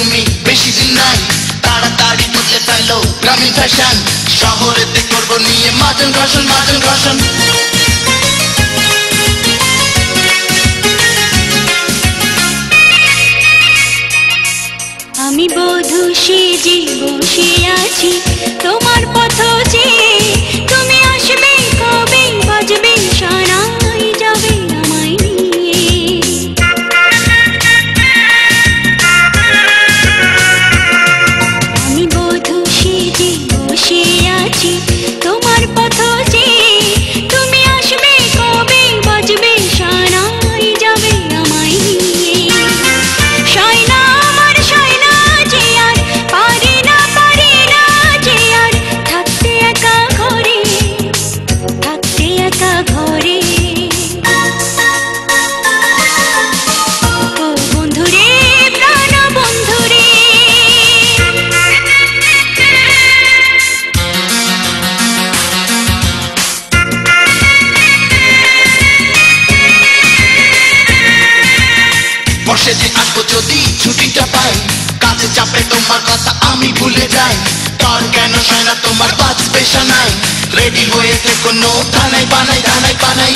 তুমি বেশি দিন নাই, তাড়াতাড়ি বদলে ফেলো গ্রামীণ ফ্যাশন। শহরেতে করবো নিয়ে মাজন ঘর্ষণ, মাজন ঘর্ষণ। আমি বধূ সেজে বসে আছি তোমার পথ চেয়ে, তুমি আসবে কবে, বাজবে সানাই, যাবে আমায় নিয়ে। আমি বধূ সেজে বসে আছি তোমার পথ চেয়ে, তুমি আসবে কবে, বাজবে সানাই, যাবে আমায় নিয়ে। সায়না আমার সায়না যে আর পারি না, পারি না যে আর থাকতে একা ঘরে, থাকতে একা ঘরে। ও বন্ধুরে, প্রাণ বন্ধুরে, বর্ষে যে আসবো যদি ছুটিটা পাই, কাজে চাপে তোমার কথা আমি ভুলে যাই। তর কেন সায়না তোমার বাঁচবে সানাই, রেডি হয়ে থেকো নো ধানাই বানাই, ধানাই বানাই।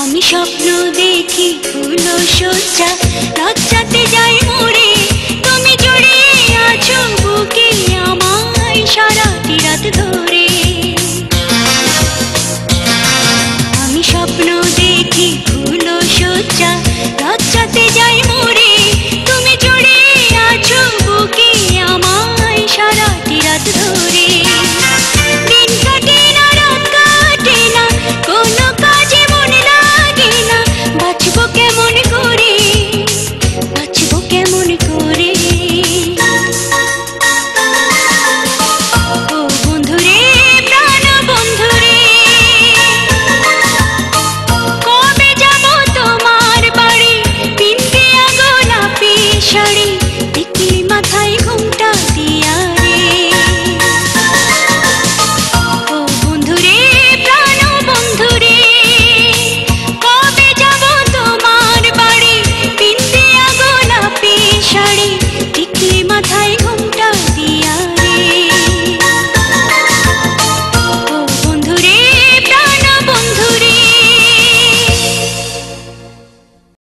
আমি স্বপ্ন দেখি ফুল সজ্জা, লজ্জাতে যাই মরে, তুমি জড়িয়ে আছো বুকে আমায় সারাটি রাত ধরে। আমি স্বপ্ন দেখি ফুল সজ্জা, লজ্জাতে যাই মরে, তুমি জড়িয়ে আছো বুকে আমায় সারাটি রাত ধরে। দিন কাটে না, রাত কাটে না, কোনো কাজে মন লাগে না, বাঁচবো কেমন করে, বাঁচবো কেমন করে। ও বন্ধুরে, প্রাণ বন্ধুরে, কবে যাব তোমার বাড়ি, পিনতে গোলাপি শাড়ি, টিকলি মাথায় ঘুমটা,